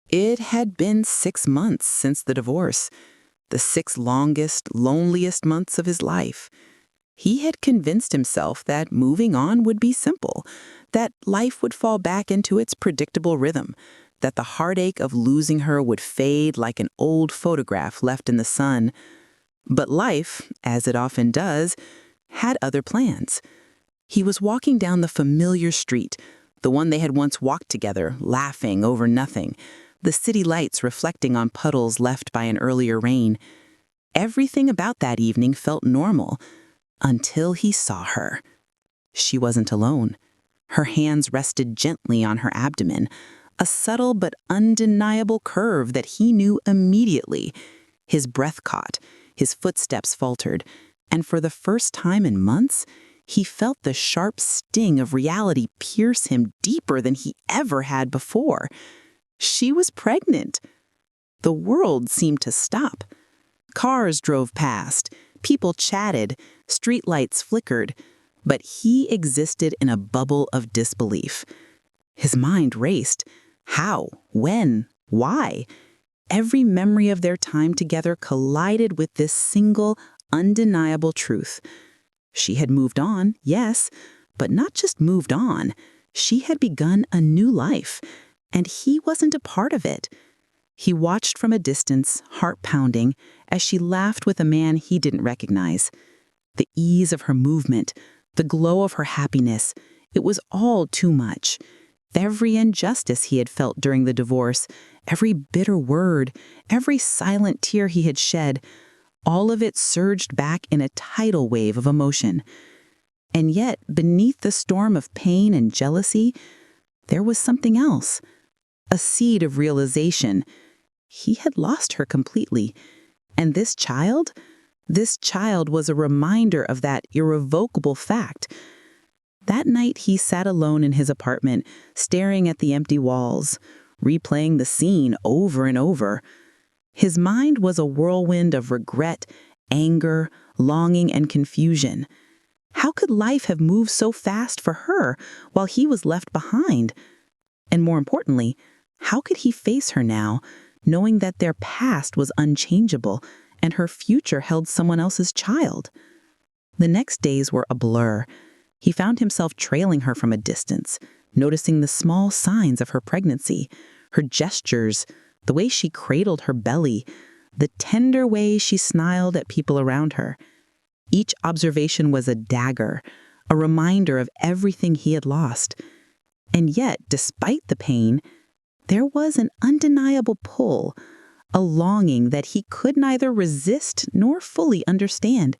It had been 6 months since the divorce, the 6 longest, loneliest months of his life. He had convinced himself that moving on would be simple, that life would fall back into its predictable rhythm, that the heartache of losing her would fade like an old photograph left in the sun. But life, as it often does, had other plans. He was walking down the familiar street, the one they had once walked together, laughing over nothing, the city lights reflecting on puddles left by an earlier rain. Everything about that evening felt normal, until he saw her. She wasn't alone. Her hands rested gently on her abdomen, a subtle but undeniable curve that he knew immediately. His breath caught, his footsteps faltered, and for the first time in months, he felt the sharp sting of reality pierce him deeper than he ever had before. She was pregnant. The world seemed to stop. Cars drove past, people chatted, streetlights flickered, but he existed in a bubble of disbelief. His mind raced. How? When? Why? Every memory of their time together collided with this single, undeniable truth. She had moved on, yes, but not just moved on. She had begun a new life, and he wasn't a part of it. He watched from a distance, heart pounding, as she laughed with a man he didn't recognize. The ease of her movement, the glow of her happiness, it was all too much. Every injustice he had felt during the divorce, every bitter word, every silent tear he had shed, all of it surged back in a tidal wave of emotion. And yet, beneath the storm of pain and jealousy, there was something else. A seed of realization. He had lost her completely. And this child was a reminder of that irrevocable fact. That night he sat alone in his apartment, staring at the empty walls, replaying the scene over and over. His mind was a whirlwind of regret, anger, longing, and confusion. How could life have moved so fast for her while he was left behind? And more importantly, how could he face her now, knowing that their past was unchangeable and her future held someone else's child? The next days were a blur. He found himself trailing her from a distance, noticing the small signs of her pregnancy, her gestures, the way she cradled her belly, the tender way she smiled at people around her. Each observation was a dagger, a reminder of everything he had lost. And yet, despite the pain, there was an undeniable pull, a longing that he could neither resist nor fully understand.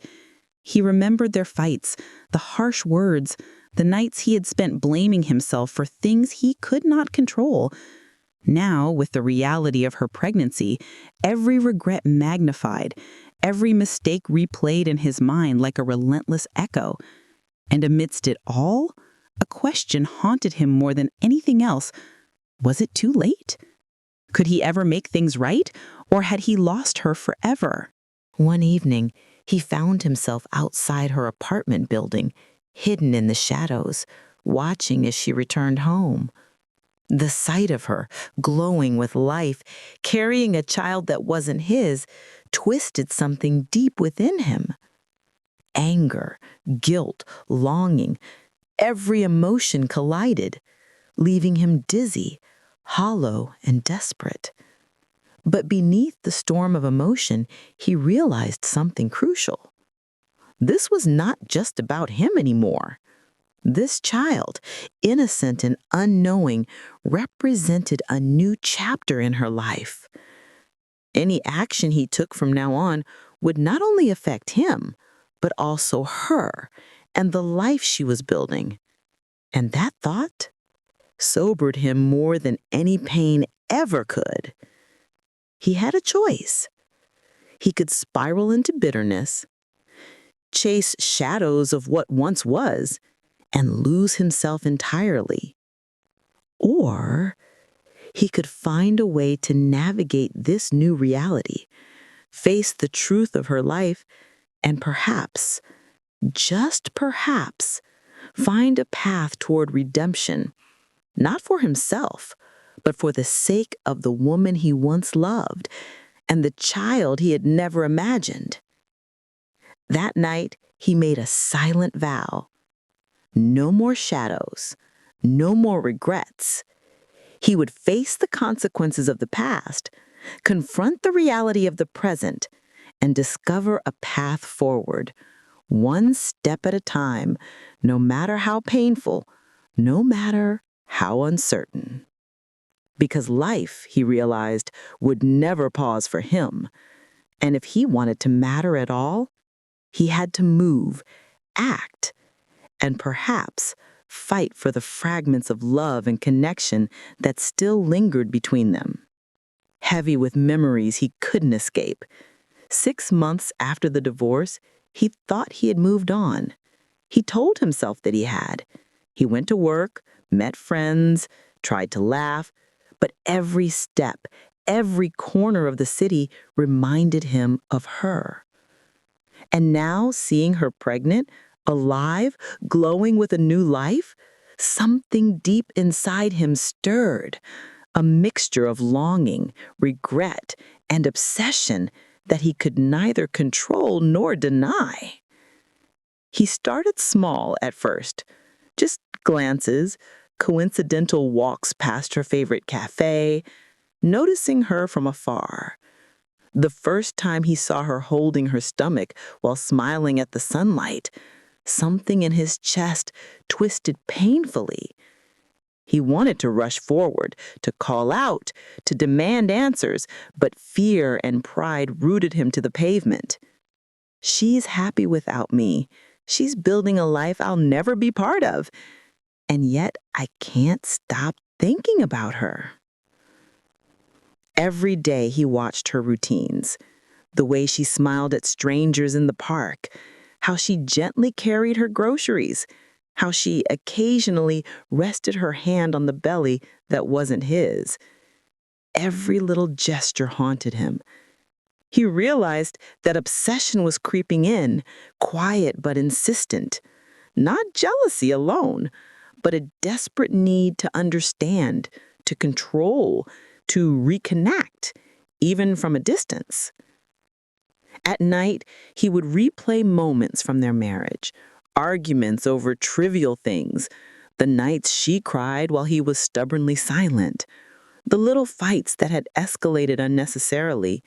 He remembered their fights, the harsh words, the nights he had spent blaming himself for things he could not control. Now, with the reality of her pregnancy, every regret magnified, every mistake replayed in his mind like a relentless echo. And amidst it all, a question haunted him more than anything else. Was it too late? Could he ever make things right, or had he lost her forever? One evening, he found himself outside her apartment building, hidden in the shadows, watching as she returned home. The sight of her, glowing with life, carrying a child that wasn't his, twisted something deep within him. Anger, guilt, longing, every emotion collided, leaving him dizzy, hollow, and desperate. But beneath the storm of emotion, he realized something crucial. This was not just about him anymore. This child, innocent and unknowing, represented a new chapter in her life. Any action he took from now on would not only affect him, but also her and the life she was building. And that thought sobered him more than any pain ever could. He had a choice. He could spiral into bitterness, chase shadows of what once was, and lose himself entirely. Or he could find a way to navigate this new reality, face the truth of her life, and perhaps, just perhaps, find a path toward redemption, not for himself, but for the sake of the woman he once loved and the child he had never imagined. That night, he made a silent vow. No more shadows, no more regrets. He would face the consequences of the past, confront the reality of the present, and discover a path forward, one step at a time, no matter how painful, no matter how uncertain. Because life, he realized, would never pause for him. And if he wanted to matter at all, he had to move, act, and perhaps fight for the fragments of love and connection that still lingered between them. Heavy with memories he couldn't escape, 6 months after the divorce, he thought he had moved on. He told himself that he had. He went to work, met friends, tried to laugh, but every step, every corner of the city reminded him of her. And now, seeing her pregnant, alive, glowing with a new life, something deep inside him stirred, a mixture of longing, regret, and obsession that he could neither control nor deny. He started small at first, just glances, coincidental walks past her favorite cafe, noticing her from afar. The first time he saw her holding her stomach while smiling at the sunlight, something in his chest twisted painfully. He wanted to rush forward, to call out, to demand answers, but fear and pride rooted him to the pavement. She's happy without me. She's building a life I'll never be part of. And yet I can't stop thinking about her. Every day he watched her routines, the way she smiled at strangers in the park, how she gently carried her groceries, how she occasionally rested her hand on the belly that wasn't his. Every little gesture haunted him. He realized that obsession was creeping in, quiet but insistent. Not jealousy alone, but a desperate need to understand, to control, to reconnect, even from a distance. At night, he would replay moments from their marriage, arguments over trivial things, the nights she cried while he was stubbornly silent, the little fights that had escalated unnecessarily.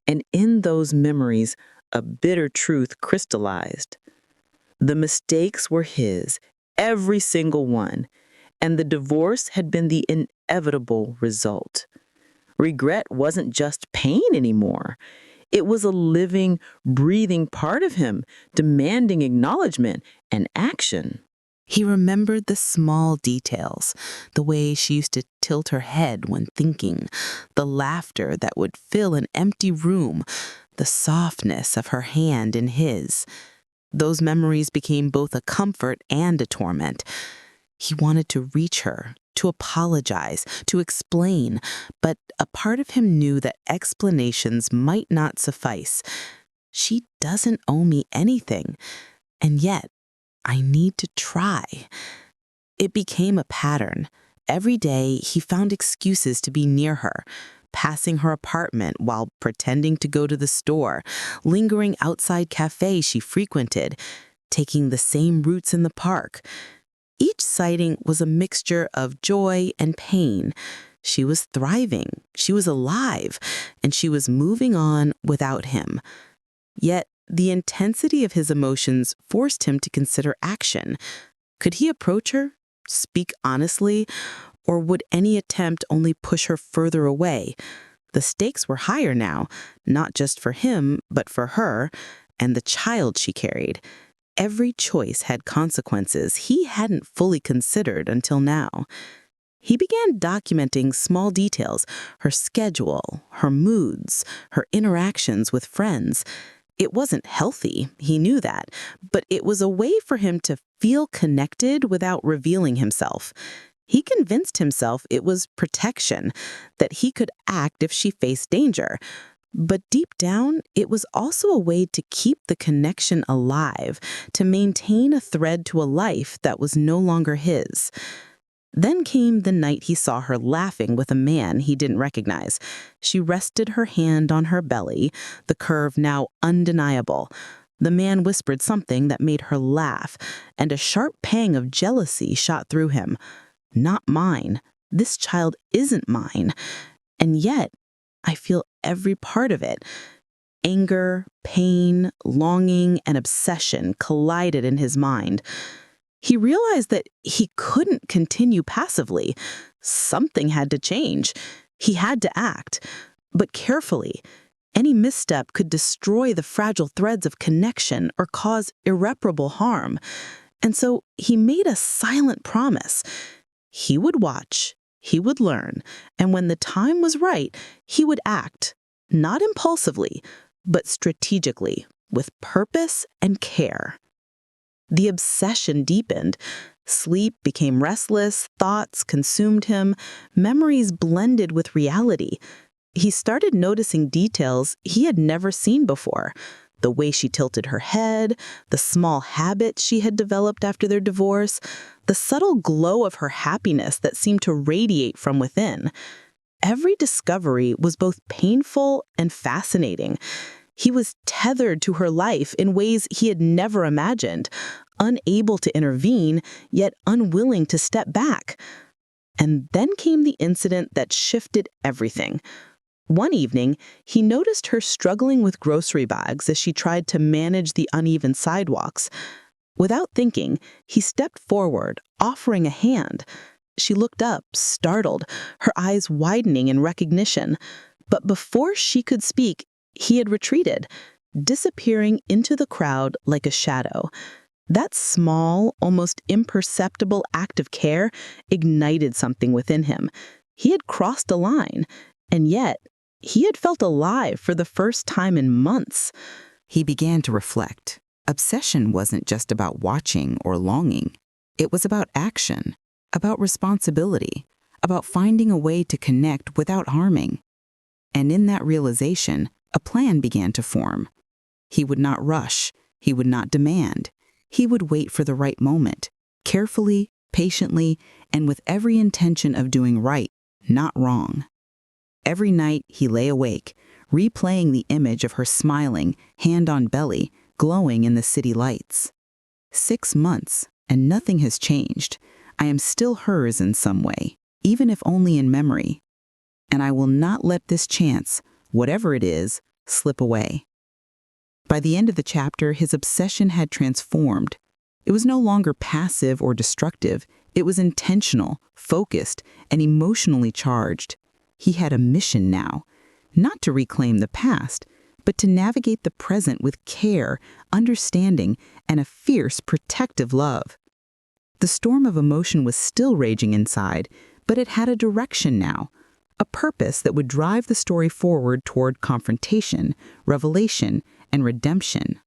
And in those memories, a bitter truth crystallized. The mistakes were his, every single one, and the divorce had been the inevitable result. Regret wasn't just pain anymore. It was a living, breathing part of him, demanding acknowledgement and action. He remembered the small details, the way she used to tilt her head when thinking, the laughter that would fill an empty room, the softness of her hand in his. Those memories became both a comfort and a torment. He wanted to reach her, to apologize, to explain, but a part of him knew that explanations might not suffice. She doesn't owe me anything, and yet I need to try. It became a pattern. Every day, he found excuses to be near her, passing her apartment while pretending to go to the store, lingering outside cafes she frequented, taking the same routes in the park. Each sighting was a mixture of joy and pain. She was thriving, she was alive, and she was moving on without him. Yet, the intensity of his emotions forced him to consider action. Could he approach her, speak honestly, or would any attempt only push her further away? The stakes were higher now, not just for him, but for her and the child she carried. Every choice had consequences he hadn't fully considered until now. He began documenting small details, her schedule, her moods, her interactions with friends. It wasn't healthy, he knew that, but it was a way for him to feel connected without revealing himself. He convinced himself it was protection, that he could act if she faced danger. But deep down, it was also a way to keep the connection alive, to maintain a thread to a life that was no longer his. Then came the night he saw her laughing with a man he didn't recognize. She rested her hand on her belly, the curve now undeniable. The man whispered something that made her laugh, and a sharp pang of jealousy shot through him. Not mine. This child isn't mine. And yet, I feel every part of it. Anger, pain, longing, and obsession collided in his mind. He realized that he couldn't continue passively. Something had to change. He had to act, but carefully. Any misstep could destroy the fragile threads of connection or cause irreparable harm. And so he made a silent promise. He would watch, he would learn, and when the time was right, he would act, not impulsively, but strategically, with purpose and care. The obsession deepened. Sleep became restless, thoughts consumed him, memories blended with reality. He started noticing details he had never seen before. The way she tilted her head, the small habits she had developed after their divorce, the subtle glow of her happiness that seemed to radiate from within. Every discovery was both painful and fascinating. He was tethered to her life in ways he had never imagined, unable to intervene, yet unwilling to step back. And then came the incident that shifted everything. One evening, he noticed her struggling with grocery bags as she tried to manage the uneven sidewalks. Without thinking, he stepped forward, offering a hand. She looked up, startled, her eyes widening in recognition. But before she could speak, he had retreated, disappearing into the crowd like a shadow. That small, almost imperceptible act of care ignited something within him. He had crossed a line, and yet he had felt alive for the first time in months. He began to reflect. Obsession wasn't just about watching or longing. It was about action, about responsibility, about finding a way to connect without harming. And in that realization, a plan began to form. He would not rush. He would not demand. He would wait for the right moment, carefully, patiently, and with every intention of doing right, not wrong. Every night he lay awake, replaying the image of her smiling, hand on belly, glowing in the city lights. 6 months, and nothing has changed. I am still hers in some way, even if only in memory. And I will not let this chance, whatever it is, slip away. By the end of the chapter, his obsession had transformed. It was no longer passive or destructive. It was intentional, focused, and emotionally charged. He had a mission now, not to reclaim the past, but to navigate the present with care, understanding, and a fierce, protective love. The storm of emotion was still raging inside, but it had a direction now, a purpose that would drive the story forward toward confrontation, revelation, and redemption.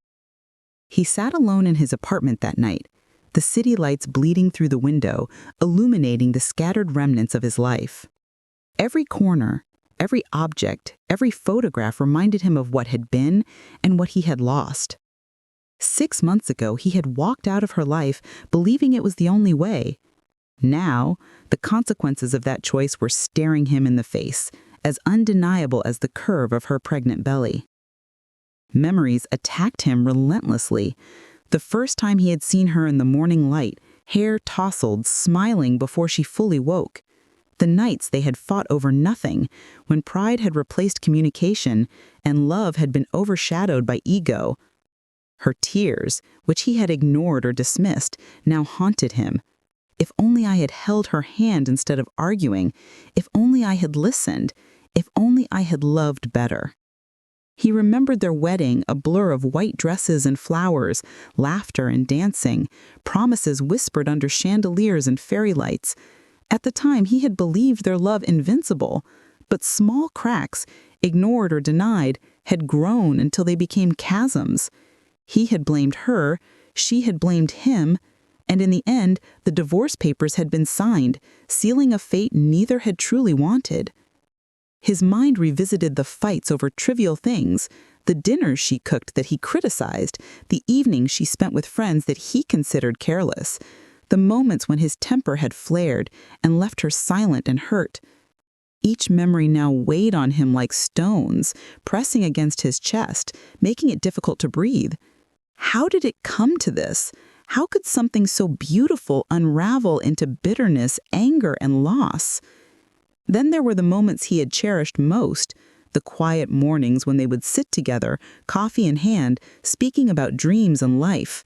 He sat alone in his apartment that night, the city lights bleeding through the window, illuminating the scattered remnants of his life. Every corner, every object, every photograph reminded him of what had been and what he had lost. 6 months ago, he had walked out of her life believing it was the only way. Now, the consequences of that choice were staring him in the face, as undeniable as the curve of her pregnant belly. Memories attacked him relentlessly. The first time he had seen her in the morning light, hair tousled, smiling before she fully woke. The nights they had fought over nothing, when pride had replaced communication and love had been overshadowed by ego. Her tears, which he had ignored or dismissed, now haunted him. If only I had held her hand instead of arguing. If only I had listened. If only I had loved better. He remembered their wedding, a blur of white dresses and flowers, laughter and dancing, promises whispered under chandeliers and fairy lights. At the time, he had believed their love invincible, but small cracks, ignored or denied, had grown until they became chasms. He had blamed her, she had blamed him, and in the end, the divorce papers had been signed, sealing a fate neither had truly wanted. His mind revisited the fights over trivial things, the dinners she cooked that he criticized, the evenings she spent with friends that he considered careless. the moments when his temper had flared and left her silent and hurt. Each memory now weighed on him like stones, pressing against his chest, making it difficult to breathe. How did it come to this? How could something so beautiful unravel into bitterness, anger, and loss? Then there were the moments he had cherished most, the quiet mornings when they would sit together, coffee in hand, speaking about dreams and life,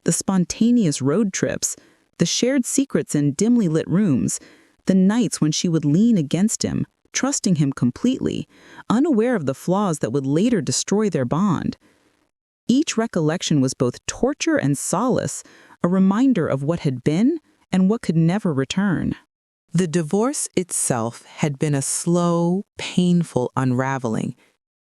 the spontaneous road trips, the shared secrets in dimly lit rooms, the nights when she would lean against him, trusting him completely, unaware of the flaws that would later destroy their bond. Each recollection was both torture and solace, a reminder of what had been and what could never return. The divorce itself had been a slow, painful unraveling.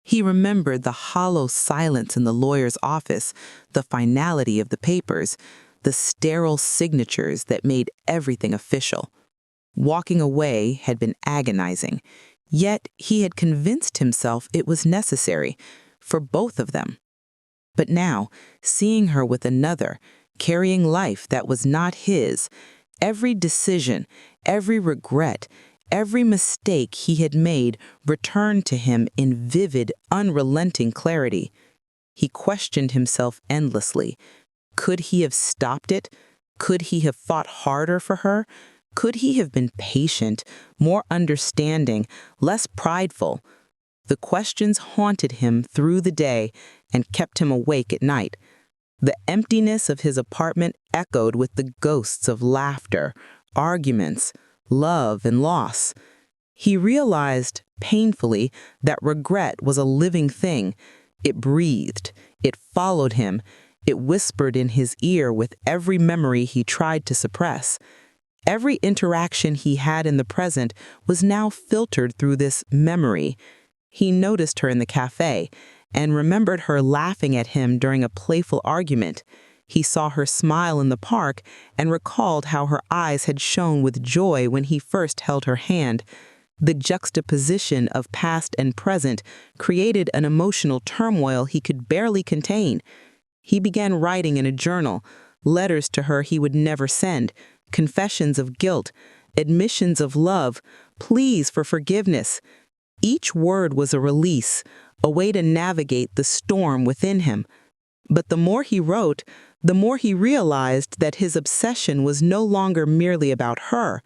He remembered the hollow silence in the lawyer's office, the finality of the papers, the sterile signatures that made everything official. Walking away had been agonizing, yet he had convinced himself it was necessary for both of them. But now, seeing her with another, carrying life that was not his, every decision, every regret, every mistake he had made returned to him in vivid, unrelenting clarity. He questioned himself endlessly. Could he have stopped it? Could he have fought harder for her? Could he have been patient, more understanding, less prideful? The questions haunted him through the day and kept him awake at night. The emptiness of his apartment echoed with the ghosts of laughter, arguments, love, and loss. He realized, painfully, that regret was a living thing. It breathed, it followed him, it whispered in his ear with every memory he tried to suppress. Every interaction he had in the present was now filtered through this memory. He noticed her in the cafe and remembered her laughing at him during a playful argument. He saw her smile in the park and recalled how her eyes had shone with joy when he first held her hand. The juxtaposition of past and present created an emotional turmoil he could barely contain. He began writing in a journal, letters to her he would never send, confessions of guilt, admissions of love, pleas for forgiveness. Each word was a release, a way to navigate the storm within him. But the more he wrote, the more he realized that his obsession was no longer merely about her.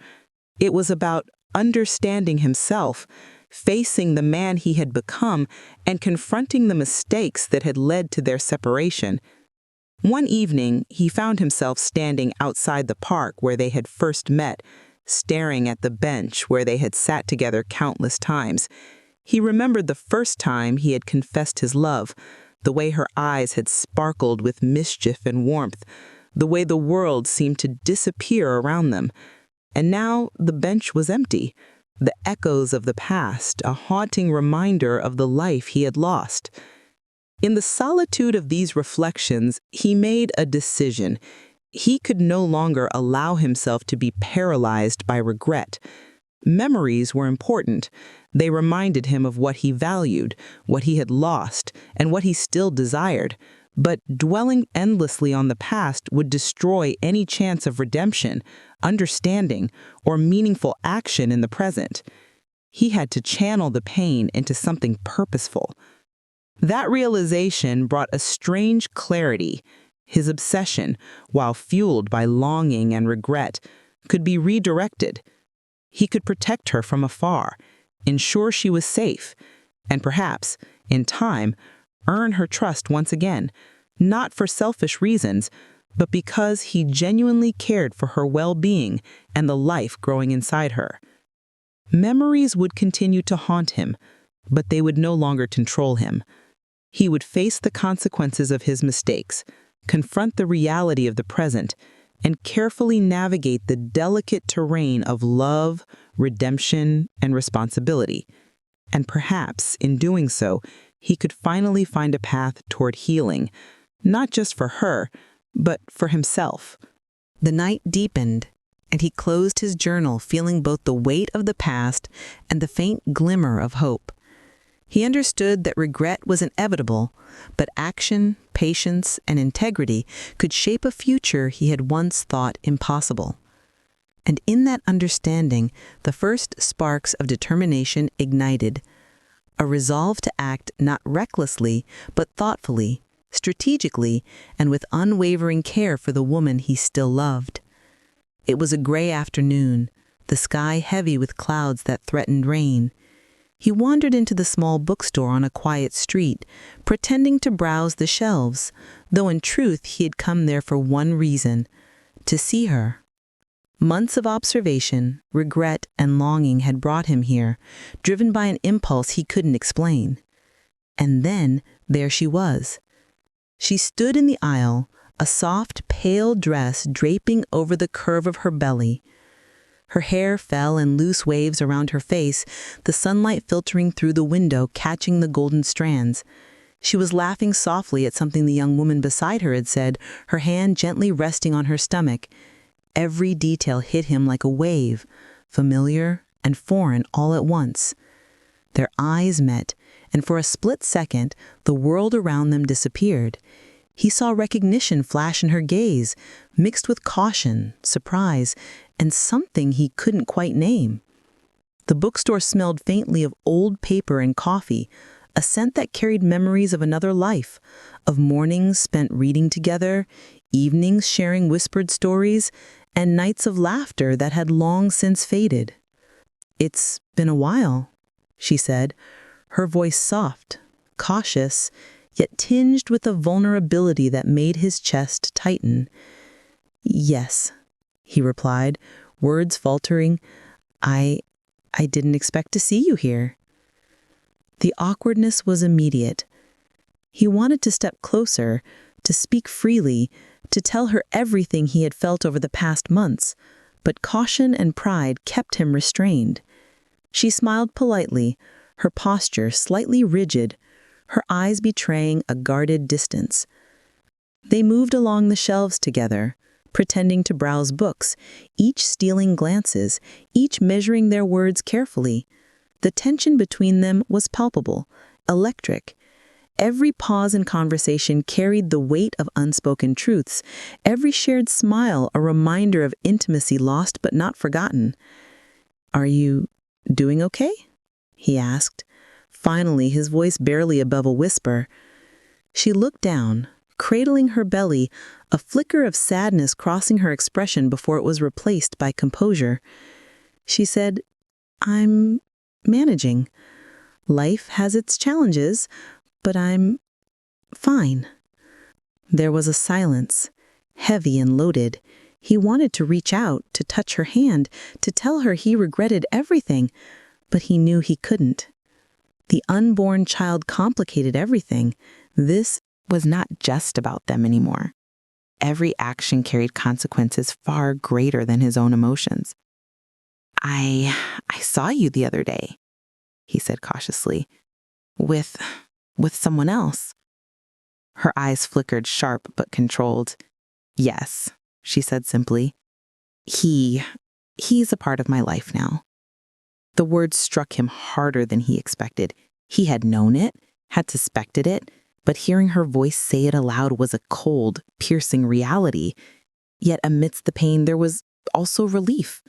It was about understanding himself, facing the man he had become, and confronting the mistakes that had led to their separation. One evening, he found himself standing outside the park where they had first met, staring at the bench where they had sat together countless times. He remembered the first time he had confessed his love, the way her eyes had sparkled with mischief and warmth, the way the world seemed to disappear around them. And now the bench was empty, the echoes of the past, a haunting reminder of the life he had lost. In the solitude of these reflections, he made a decision. He could no longer allow himself to be paralyzed by regret. Memories were important. They reminded him of what he valued, what he had lost, and what he still desired. But dwelling endlessly on the past would destroy any chance of redemption, understanding, or meaningful action in the present. He had to channel the pain into something purposeful. That realization brought a strange clarity. His obsession, while fueled by longing and regret, could be redirected. He could protect her from afar, ensure she was safe, and perhaps, in time, earn her trust once again, not for selfish reasons, but because he genuinely cared for her well-being and the life growing inside her. Memories would continue to haunt him, but they would no longer control him. He would face the consequences of his mistakes, confront the reality of the present, and carefully navigate the delicate terrain of love, redemption, and responsibility. And perhaps, in doing so, he could finally find a path toward healing, not just for her, but for himself. The night deepened, and he closed his journal feeling both the weight of the past and the faint glimmer of hope. He understood that regret was inevitable, but action, patience, and integrity could shape a future he had once thought impossible. And in that understanding, the first sparks of determination ignited, a resolve to act not recklessly, but thoughtfully, strategically, and with unwavering care for the woman he still loved. It was a gray afternoon, the sky heavy with clouds that threatened rain. He wandered into the small bookstore on a quiet street, pretending to browse the shelves, though in truth he had come there for one reason: to see her. Months of observation, regret, and longing had brought him here, driven by an impulse he couldn't explain. And then there she was. She stood in the aisle, a soft, pale dress draping over the curve of her belly. Her hair fell in loose waves around her face, the sunlight filtering through the window catching the golden strands. She was laughing softly at something the young woman beside her had said, her hand gently resting on her stomach. Every detail hit him like a wave, familiar and foreign all at once. Their eyes met, and for a split second, the world around them disappeared. He saw recognition flash in her gaze, mixed with caution, surprise, and something he couldn't quite name. The bookstore smelled faintly of old paper and coffee, a scent that carried memories of another life, of mornings spent reading together, evenings sharing whispered stories, and nights of laughter that had long since faded. "It's been a while," she said, her voice soft, cautious, yet tinged with a vulnerability that made his chest tighten. "Yes," he replied, words faltering. I didn't expect to see you here." The awkwardness was immediate. He wanted to step closer, to speak freely, to tell her everything he had felt over the past months, but caution and pride kept him restrained. She smiled politely, her posture slightly rigid, her eyes betraying a guarded distance. They moved along the shelves together, pretending to browse books, each stealing glances, each measuring their words carefully. The tension between them was palpable, electric. Every pause in conversation carried the weight of unspoken truths, every shared smile a reminder of intimacy lost but not forgotten. "Are you doing okay?" he asked, finally, his voice barely above a whisper. She looked down, cradling her belly, a flicker of sadness crossing her expression before it was replaced by composure. She said, "I'm managing. Life has its challenges, but I'm fine." There was a silence, heavy and loaded. He wanted to reach out, to touch her hand, to tell her he regretted everything, but he knew he couldn't. The unborn child complicated everything. This was not just about them anymore. Every action carried consequences far greater than his own emotions. I saw you the other day," he said cautiously, with someone else." Her eyes flickered sharp but controlled. "Yes," she said simply. He's a part of my life now." The words struck him harder than he expected. He had known it, had suspected it, but hearing her voice say it aloud was a cold, piercing reality. Yet amidst the pain there was also relief,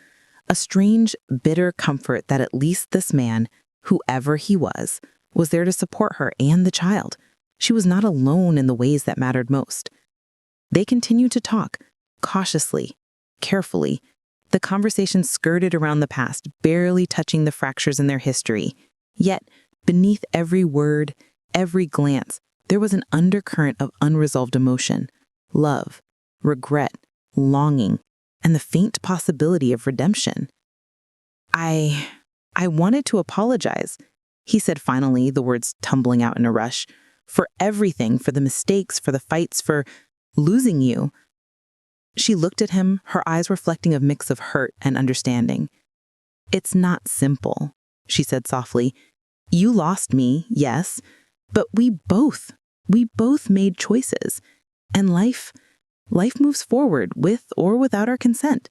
a strange, bitter comfort that at least this man, whoever he was there to support her and the child. She was not alone in the ways that mattered most. They continued to talk, cautiously, carefully. The conversation skirted around the past, barely touching the fractures in their history. Yet, beneath every word, every glance, there was an undercurrent of unresolved emotion, love, regret, longing, and the faint possibility of redemption. I wanted to apologize," he said finally, the words tumbling out in a rush, "for everything, for the mistakes, for the fights, for losing you." She looked at him, her eyes reflecting a mix of hurt and understanding. "It's not simple," she said softly. "You lost me, yes, but we both made choices, and life moves forward with or without our consent."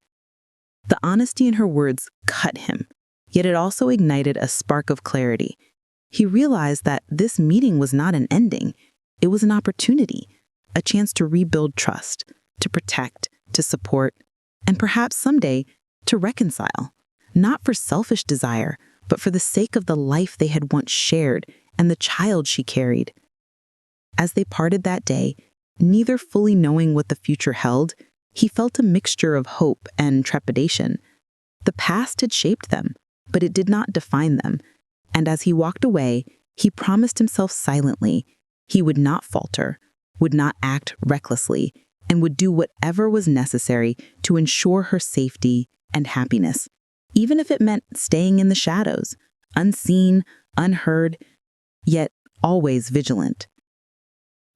The honesty in her words cut him, yet it also ignited a spark of clarity. He realized that this meeting was not an ending. It was an opportunity, a chance to rebuild trust, to protect, to support, and perhaps someday to reconcile, not for selfish desire, but for the sake of the life they had once shared and the child she carried. As they parted that day, neither fully knowing what the future held, he felt a mixture of hope and trepidation. The past had shaped them, but it did not define them, and as he walked away, he promised himself silently he would not falter, would not act recklessly, and would do whatever was necessary to ensure her safety and happiness, even if it meant staying in the shadows, unseen, unheard, yet always vigilant.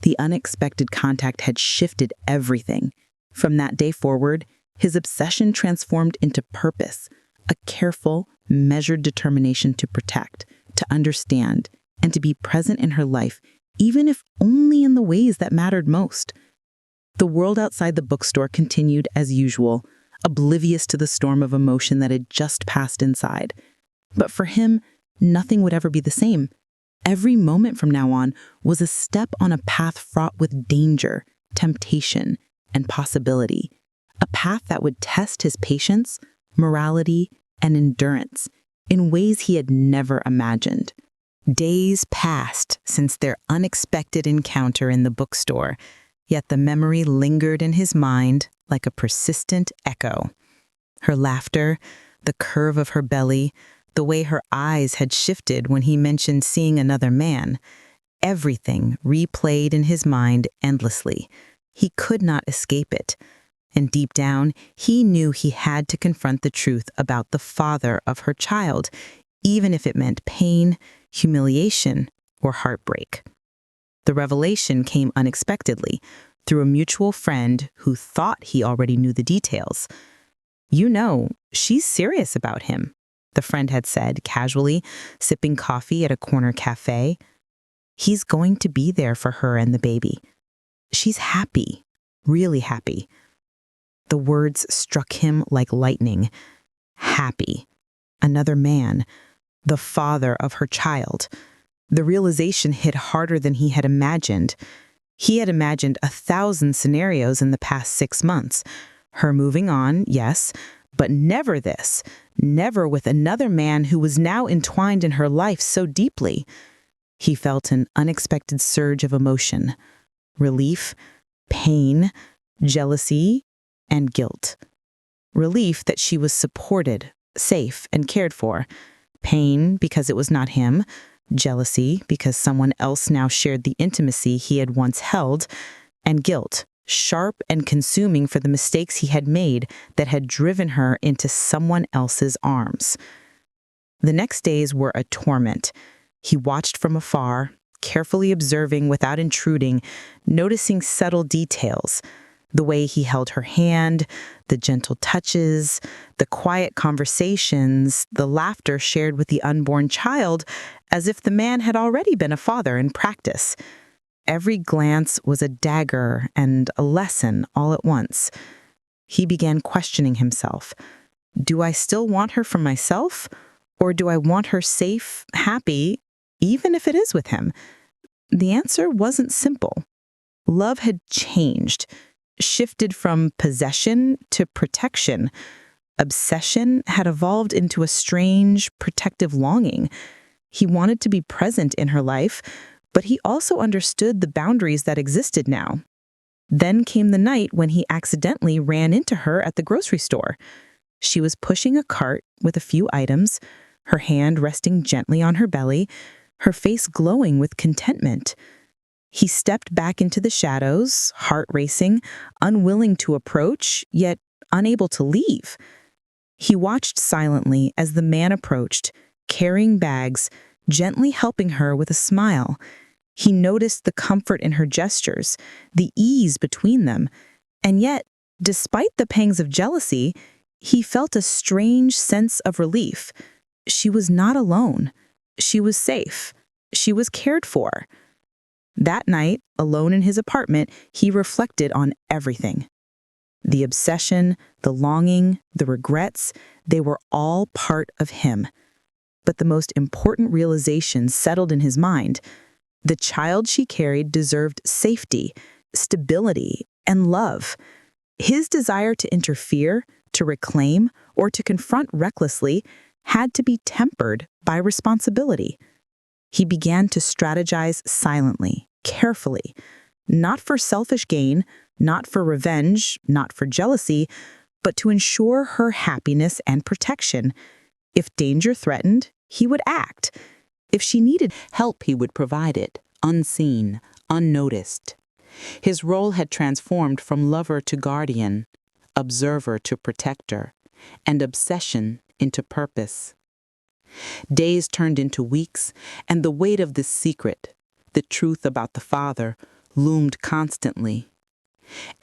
The unexpected contact had shifted everything. From that day forward, his obsession transformed into purpose, a careful, measured determination to protect, to understand, and to be present in her life, even if only in the ways that mattered most. The world outside the bookstore continued as usual, oblivious to the storm of emotion that had just passed inside. But for him, nothing would ever be the same. Every moment from now on was a step on a path fraught with danger, temptation, and possibility, a path that would test his patience, morality, and endurance in ways he had never imagined. Days passed since their unexpected encounter in the bookstore, yet the memory lingered in his mind like a persistent echo. Her laughter, the curve of her belly, the way her eyes had shifted when he mentioned seeing another man, everything replayed in his mind endlessly. He could not escape it. And deep down, he knew he had to confront the truth about the father of her child, even if it meant pain, humiliation, or heartbreak. The revelation came unexpectedly, through a mutual friend who thought he already knew the details. "You know, she's serious about him," the friend had said casually, sipping coffee at a corner cafe. "He's going to be there for her and the baby. She's happy, really happy." The words struck him like lightning. Happy. Another man. The father of her child. The realization hit harder than he had imagined. He had imagined 1,000 scenarios in the past 6 months. Her moving on, yes, but never this. Never with another man who was now entwined in her life so deeply. He felt an unexpected surge of emotion. Relief, pain, jealousy, and guilt. Relief that she was supported, safe, and cared for. Pain because it was not him. Jealousy because someone else now shared the intimacy he had once held. And guilt, sharp and consuming for the mistakes he had made that had driven her into someone else's arms. The next days were a torment. He watched from afar, carefully observing without intruding, noticing subtle details. The way he held her hand, the gentle touches, the quiet conversations, the laughter shared with the unborn child, as if the man had already been a father in practice. Every glance was a dagger and a lesson all at once. He began questioning himself. Do I still want her for myself? Or do I want her safe, happy, even if it is with him? The answer wasn't simple. Love had changed. Shifted from possession to protection. Obsession had evolved into a strange, protective longing. He wanted to be present in her life, but he also understood the boundaries that existed now. Then came the night when he accidentally ran into her at the grocery store. She was pushing a cart with a few items, her hand resting gently on her belly, her face glowing with contentment. He stepped back into the shadows, heart racing, unwilling to approach, yet unable to leave. He watched silently as the man approached, carrying bags, gently helping her with a smile. He noticed the comfort in her gestures, the ease between them, and yet, despite the pangs of jealousy, he felt a strange sense of relief. She was not alone. She was safe. She was cared for. That night, alone in his apartment, he reflected on everything. The obsession, the longing, the regrets, they were all part of him. But the most important realization settled in his mind. The child she carried deserved safety, stability, and love. His desire to interfere, to reclaim, or to confront recklessly had to be tempered by responsibility. He began to strategize silently, carefully, not for selfish gain, not for revenge, not for jealousy, but to ensure her happiness and protection. If danger threatened, he would act. If she needed help, he would provide it, unseen, unnoticed. His role had transformed from lover to guardian, observer to protector, and obsession into purpose. Days turned into weeks, and the weight of this secret, the truth about the father, loomed constantly.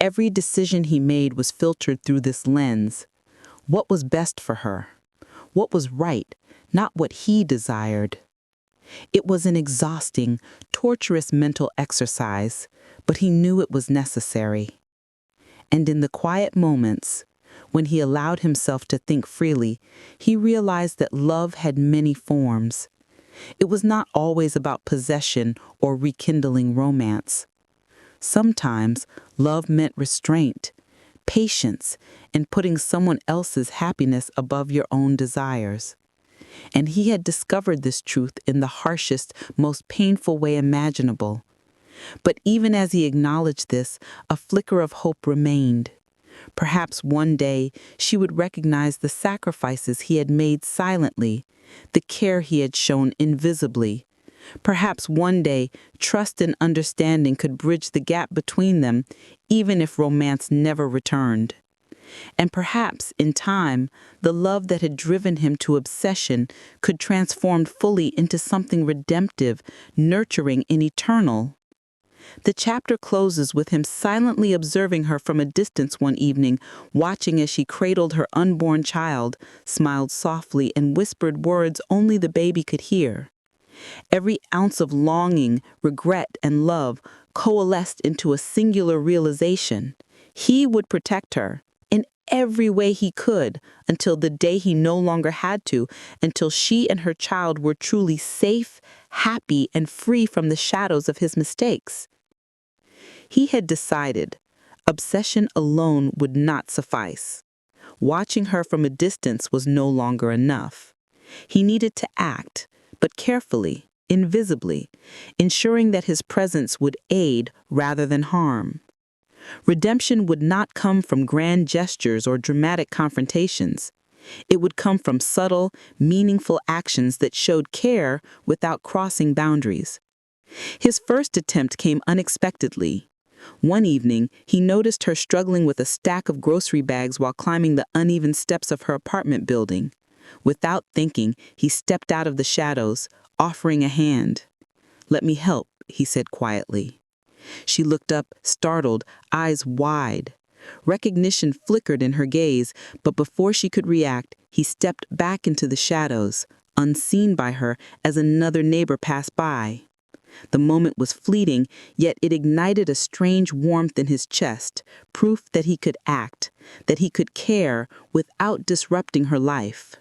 Every decision he made was filtered through this lens. What was best for her? What was right, not what he desired? It was an exhausting, torturous mental exercise, but he knew it was necessary. And in the quiet moments, when he allowed himself to think freely, he realized that love had many forms. It was not always about possession or rekindling romance. Sometimes love meant restraint, patience, and putting someone else's happiness above your own desires. And he had discovered this truth in the harshest, most painful way imaginable. But even as he acknowledged this, a flicker of hope remained. Perhaps one day she would recognize the sacrifices he had made silently, the care he had shown invisibly. Perhaps one day trust and understanding could bridge the gap between them, even if romance never returned. And perhaps, in time, the love that had driven him to obsession could transform fully into something redemptive, nurturing, and eternal. The chapter closes with him silently observing her from a distance one evening, watching as she cradled her unborn child, smiled softly, and whispered words only the baby could hear. Every ounce of longing, regret, and love coalesced into a singular realization. He would protect her in every way he could until the day he no longer had to, until she and her child were truly safe, happy, and free from the shadows of his mistakes. He had decided obsession alone would not suffice. Watching her from a distance was no longer enough. He needed to act, but carefully, invisibly, ensuring that his presence would aid rather than harm. Redemption would not come from grand gestures or dramatic confrontations. It would come from subtle, meaningful actions that showed care without crossing boundaries. His first attempt came unexpectedly. One evening, he noticed her struggling with a stack of grocery bags while climbing the uneven steps of her apartment building. Without thinking, he stepped out of the shadows, offering a hand. "Let me help," he said quietly. She looked up, startled, eyes wide. Recognition flickered in her gaze, but before she could react, he stepped back into the shadows, unseen by her as another neighbor passed by. The moment was fleeting, yet it ignited a strange warmth in his chest, proof that he could act, that he could care without disrupting her life.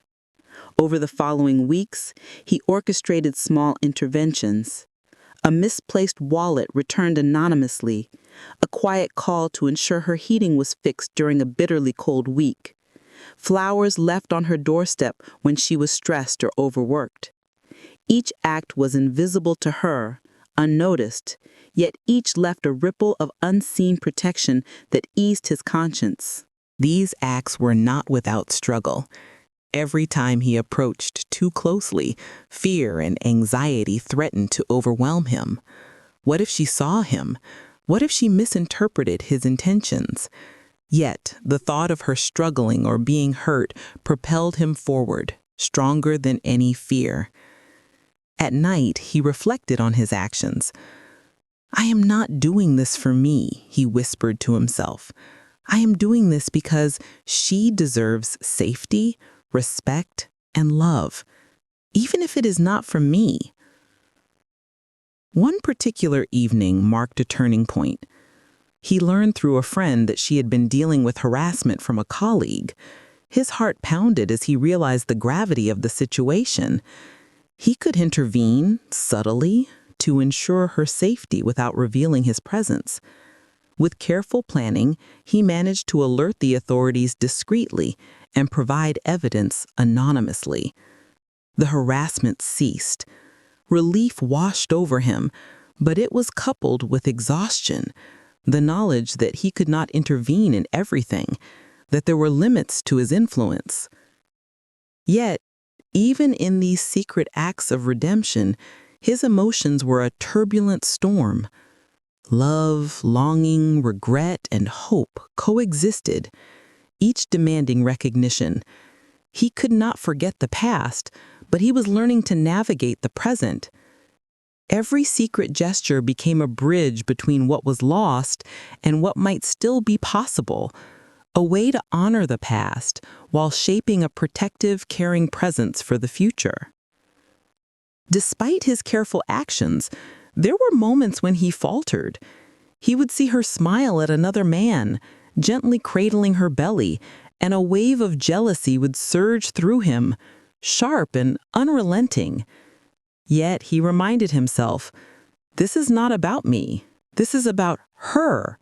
Over the following weeks, he orchestrated small interventions. A misplaced wallet returned anonymously, a quiet call to ensure her heating was fixed during a bitterly cold week, flowers left on her doorstep when she was stressed or overworked. Each act was invisible to her, unnoticed, yet each left a ripple of unseen protection that eased his conscience. These acts were not without struggle. Every time he approached too closely, fear and anxiety threatened to overwhelm him. What if she saw him? What if she misinterpreted his intentions? Yet, the thought of her struggling or being hurt propelled him forward, stronger than any fear. At night, he reflected on his actions. "I am not doing this for me," he whispered to himself. "I am doing this because she deserves safety, respect, and love, even if it is not from me." One particular evening marked a turning point. He learned through a friend that she had been dealing with harassment from a colleague. His heart pounded as he realized the gravity of the situation. He could intervene subtly to ensure her safety without revealing his presence. With careful planning, he managed to alert the authorities discreetly and provide evidence anonymously. The harassment ceased. Relief washed over him, but it was coupled with exhaustion, the knowledge that he could not intervene in everything, that there were limits to his influence. Yet, even in these secret acts of redemption, his emotions were a turbulent storm. Love, longing, regret, and hope coexisted, each demanding recognition. He could not forget the past, but he was learning to navigate the present. Every secret gesture became a bridge between what was lost and what might still be possible, a way to honor the past while shaping a protective, caring presence for the future. Despite his careful actions, there were moments when he faltered. He would see her smile at another man, gently cradling her belly, and a wave of jealousy would surge through him, sharp and unrelenting. Yet he reminded himself, this is not about me. This is about her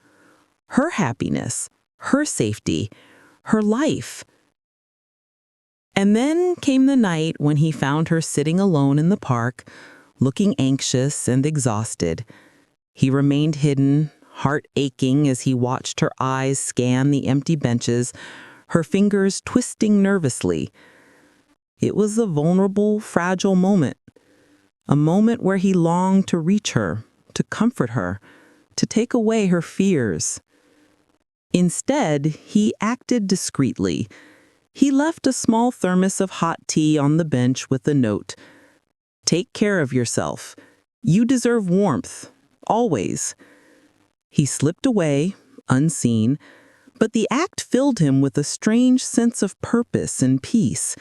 happiness, her safety, her life. And then came the night when he found her sitting alone in the park, looking anxious and exhausted. He remained hidden, heart aching as he watched her eyes scan the empty benches, her fingers twisting nervously. It was a vulnerable, fragile moment, a moment where he longed to reach her, to comfort her, to take away her fears. Instead, he acted discreetly. He left a small thermos of hot tea on the bench with a note. "Take care of yourself. You deserve warmth, always." He slipped away, unseen, but the act filled him with a strange sense of purpose and peace.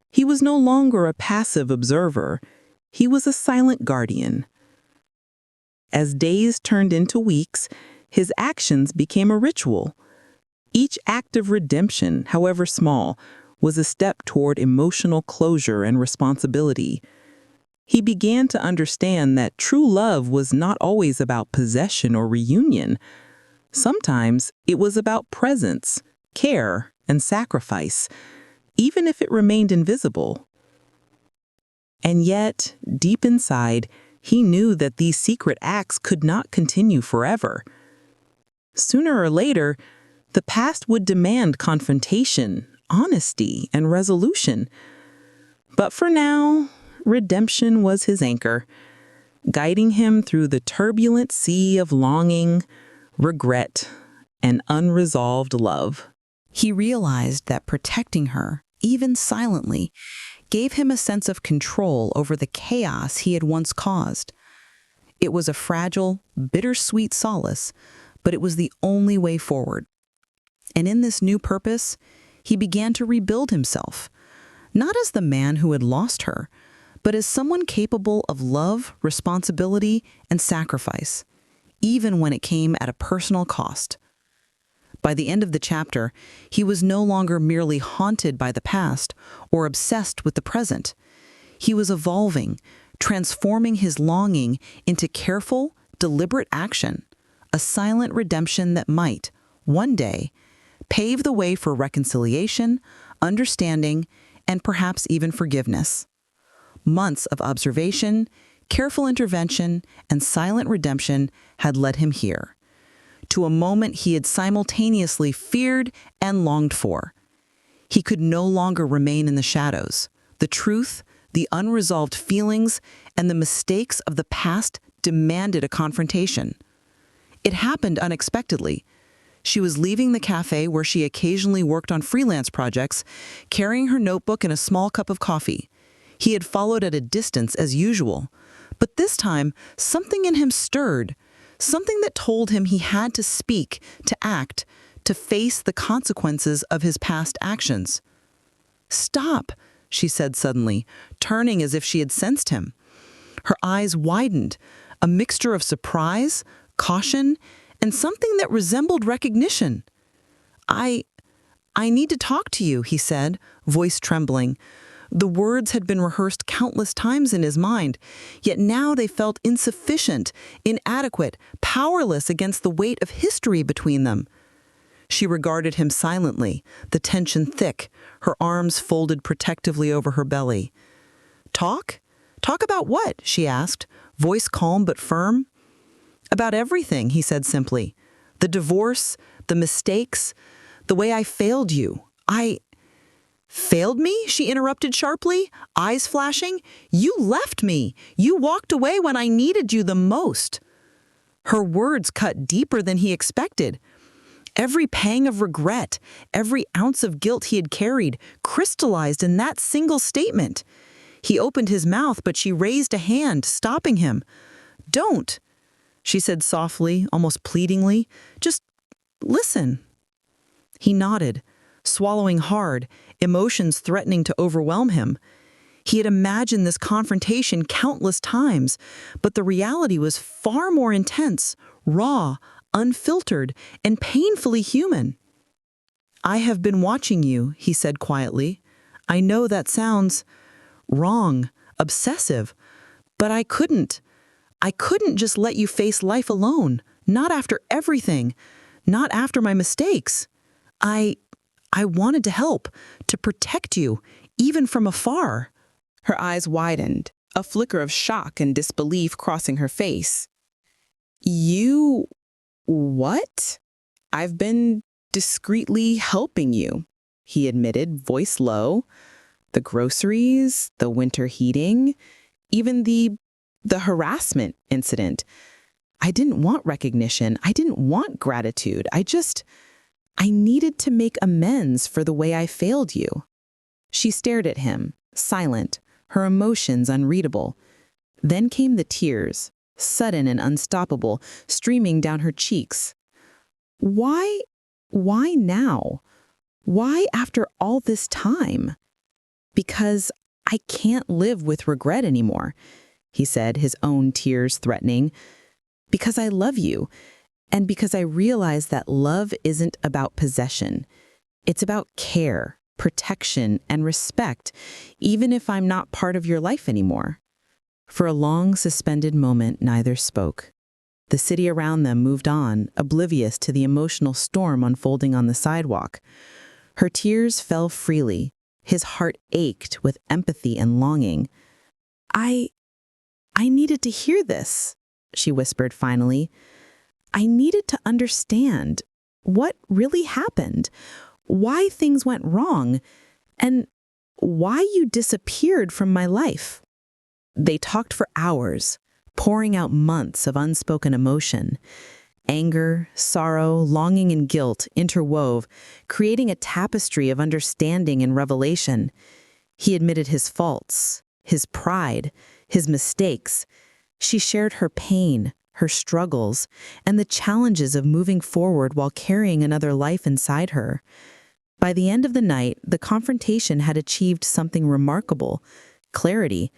He was no longer a passive observer. He was a silent guardian. As days turned into weeks, his actions became a ritual. Each act of redemption, however small, was a step toward emotional closure and responsibility. He began to understand that true love was not always about possession or reunion. Sometimes it was about presence, care, and sacrifice, even if it remained invisible. And yet, deep inside, he knew that these secret acts could not continue forever. Sooner or later, the past would demand confrontation, honesty, and resolution. But for now, redemption was his anchor, guiding him through the turbulent sea of longing, regret, and unresolved love. He realized that protecting her, even silently, gave him a sense of control over the chaos he had once caused. It was a fragile, bittersweet solace, but it was the only way forward. And in this new purpose, he began to rebuild himself, not as the man who had lost her, but as someone capable of love, responsibility, and sacrifice, even when it came at a personal cost. By the end of the chapter, he was no longer merely haunted by the past or obsessed with the present. He was evolving, transforming his longing into careful, deliberate action, a silent redemption that might, one day, pave the way for reconciliation, understanding, and perhaps even forgiveness. Months of observation, careful intervention, and silent redemption had led him here, to a moment he had simultaneously feared and longed for. He could no longer remain in the shadows. The truth, the unresolved feelings, and the mistakes of the past demanded a confrontation. It happened unexpectedly. She was leaving the cafe where she occasionally worked on freelance projects, carrying her notebook and a small cup of coffee. He had followed at a distance as usual, but this time something in him stirred, something that told him he had to speak, to act, to face the consequences of his past actions. "Stop," she said suddenly, turning as if she had sensed him. Her eyes widened, a mixture of surprise, caution, and something that resembled recognition. I I need to talk to you, he said, voice trembling. The words had been rehearsed countless times in his mind, yet now they felt insufficient, inadequate, powerless against the weight of history between them. She regarded him silently, the tension thick, her arms folded protectively over her belly. Talk? Talk about what? She asked, voice calm but firm. About everything, he said simply. The divorce, the mistakes, the way I failed you. Failed me? She interrupted sharply, eyes flashing. You left me. You walked away when I needed you the most. Her words cut deeper than he expected. Every pang of regret, every ounce of guilt he had carried, crystallized in that single statement. He opened his mouth, but she raised a hand, stopping him. Don't, she said softly, almost pleadingly. Just listen. He nodded, swallowing hard, emotions threatening to overwhelm him. He had imagined this confrontation countless times, but the reality was far more intense, raw, unfiltered, and painfully human. I have been watching you, he said quietly. I know that sounds wrong, obsessive, but I couldn't just let you face life alone, not after everything, not after my mistakes. I wanted to help, to protect you, even from afar. Her eyes widened, a flicker of shock and disbelief crossing her face. You... what? I've been discreetly helping you, he admitted, voice low. The groceries, the winter heating, even the harassment incident. I didn't want recognition. I didn't want gratitude. I needed to make amends for the way I failed you. She stared at him, silent, her emotions unreadable. Then came the tears, sudden and unstoppable, streaming down her cheeks. Why now? Why after all this time? Because I can't live with regret anymore, he said, his own tears threatening. Because I love you. And because I realize that love isn't about possession. It's about care, protection, and respect, even if I'm not part of your life anymore. For a long, suspended moment, neither spoke. The city around them moved on, oblivious to the emotional storm unfolding on the sidewalk. Her tears fell freely. His heart ached with empathy and longing. I needed to hear this, she whispered finally. I needed to understand what really happened, why things went wrong, and why you disappeared from my life. They talked for hours, pouring out months of unspoken emotion. Anger, sorrow, longing, and guilt interwove, creating a tapestry of understanding and revelation. He admitted his faults, his pride, his mistakes. She shared her pain, her struggles, and the challenges of moving forward while carrying another life inside her. By the end of the night, the confrontation had achieved something remarkable: clarity.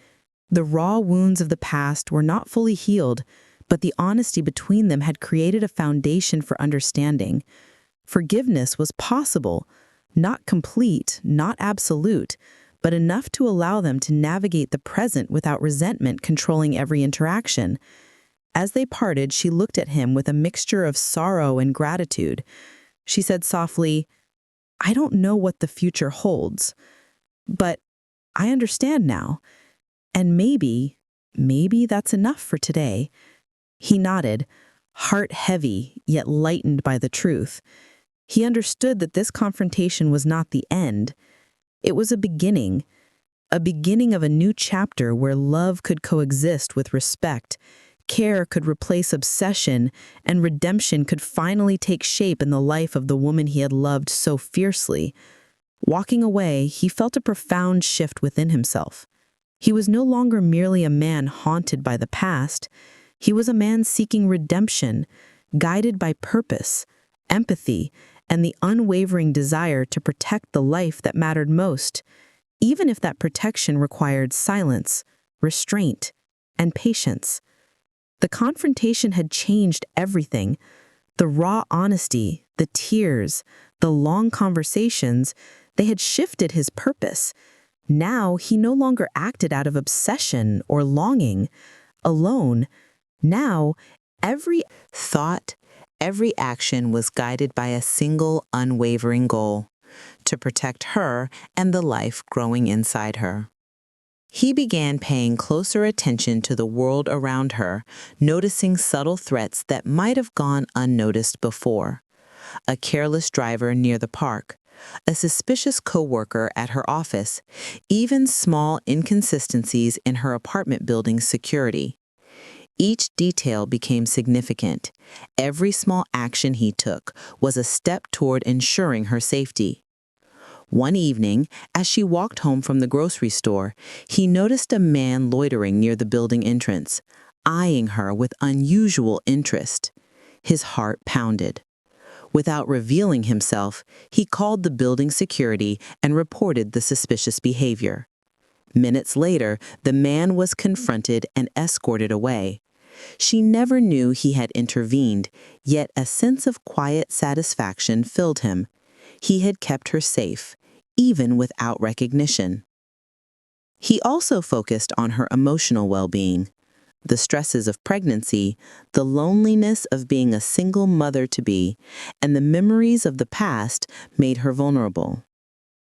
The raw wounds of the past were not fully healed, but the honesty between them had created a foundation for understanding. Forgiveness was possible, not complete, not absolute, but enough to allow them to navigate the present without resentment controlling every interaction. As they parted, she looked at him with a mixture of sorrow and gratitude. She said softly, I don't know what the future holds, but I understand now. And maybe that's enough for today. He nodded, heart heavy, yet lightened by the truth. He understood that this confrontation was not the end. It was a beginning of a new chapter where love could coexist with respect, care could replace obsession, and redemption could finally take shape in the life of the woman he had loved so fiercely. Walking away, he felt a profound shift within himself. He was no longer merely a man haunted by the past. He was a man seeking redemption, guided by purpose, empathy, and the unwavering desire to protect the life that mattered most, even if that protection required silence, restraint, and patience. The confrontation had changed everything: the raw honesty, the tears, The long conversations, they had shifted his purpose. Now he no longer acted out of obsession or longing. Alone, now every Thought, every action was guided by a single unwavering goal: to protect her and the life growing inside her. He began paying closer attention to the world around her, noticing subtle threats that might have gone unnoticed before. A careless driver near the park, a suspicious coworker at her office, even small inconsistencies in her apartment building's security. Each detail became significant. Every small action he took was a step toward ensuring her safety. One evening, as she walked home from the grocery store, he noticed a man loitering near the building entrance, eyeing her with unusual interest. His heart pounded. Without revealing himself, he called the building security and reported the suspicious behavior. Minutes later, the man was confronted and escorted away. She never knew he had intervened, yet a sense of quiet satisfaction filled him. He had kept her safe, even without recognition. He also focused on her emotional well-being. The stresses of pregnancy, the loneliness of being a single mother-to-be, and the memories of the past made her vulnerable.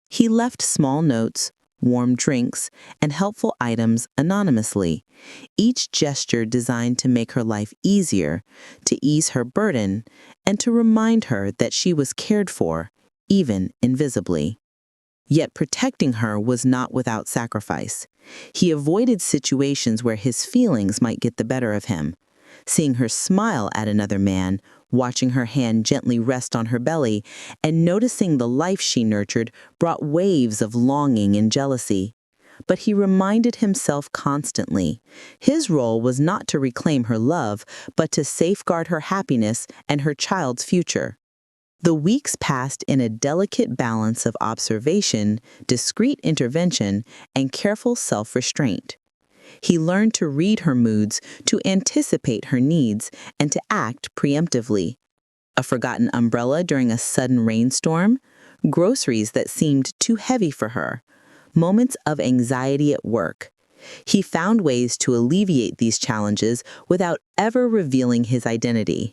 He left small notes, warm drinks, and helpful items anonymously, each gesture designed to make her life easier, to ease her burden, and to remind her that she was cared for, even invisibly. Yet protecting her was not without sacrifice. He avoided situations where his feelings might get the better of him. Seeing her smile at another man, watching her hand gently rest on her belly, and noticing the life she nurtured brought waves of longing and jealousy. But he reminded himself constantly, his role was not to reclaim her love, but to safeguard her happiness and her child's future. The weeks passed in a delicate balance of observation, discreet intervention, and careful self-restraint. He learned to read her moods, to anticipate her needs, and to act preemptively. A forgotten umbrella during a sudden rainstorm, groceries that seemed too heavy for her, moments of anxiety at work. He found ways to alleviate these challenges without ever revealing his identity.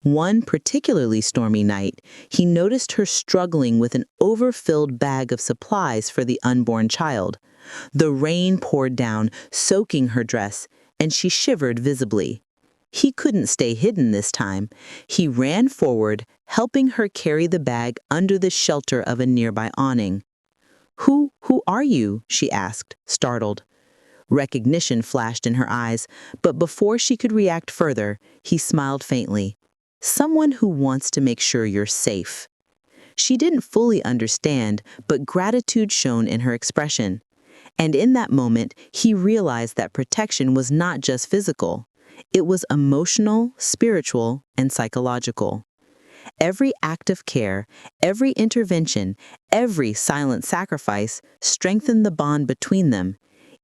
One particularly stormy night, he noticed her struggling with an overfilled bag of supplies for the unborn child. The rain poured down, soaking her dress, and she shivered visibly. He couldn't stay hidden this time. He ran forward, helping her carry the bag under the shelter of a nearby awning. Who are you?" she asked, startled. Recognition flashed in her eyes, but before she could react further, he smiled faintly. "Someone who wants to make sure you're safe." She didn't fully understand, but gratitude shone in her expression. And in that moment, he realized that protection was not just physical. It was emotional, spiritual, and psychological. Every act of care, every intervention, every silent sacrifice strengthened the bond between them,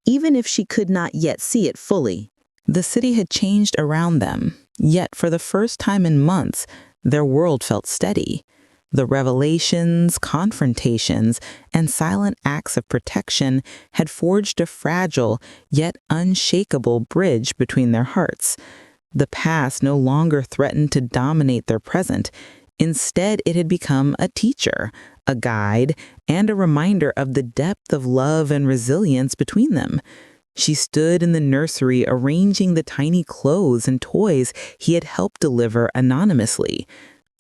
even if she could not yet see it fully. The city had changed around them, yet for the first time in months, their world felt steady. The revelations, confrontations, and silent acts of protection had forged a fragile, yet unshakable bridge between their hearts. The past no longer threatened to dominate their present. Instead, it had become a teacher, a guide, and a reminder of the depth of love and resilience between them. She stood in the nursery arranging the tiny clothes and toys he had helped deliver anonymously.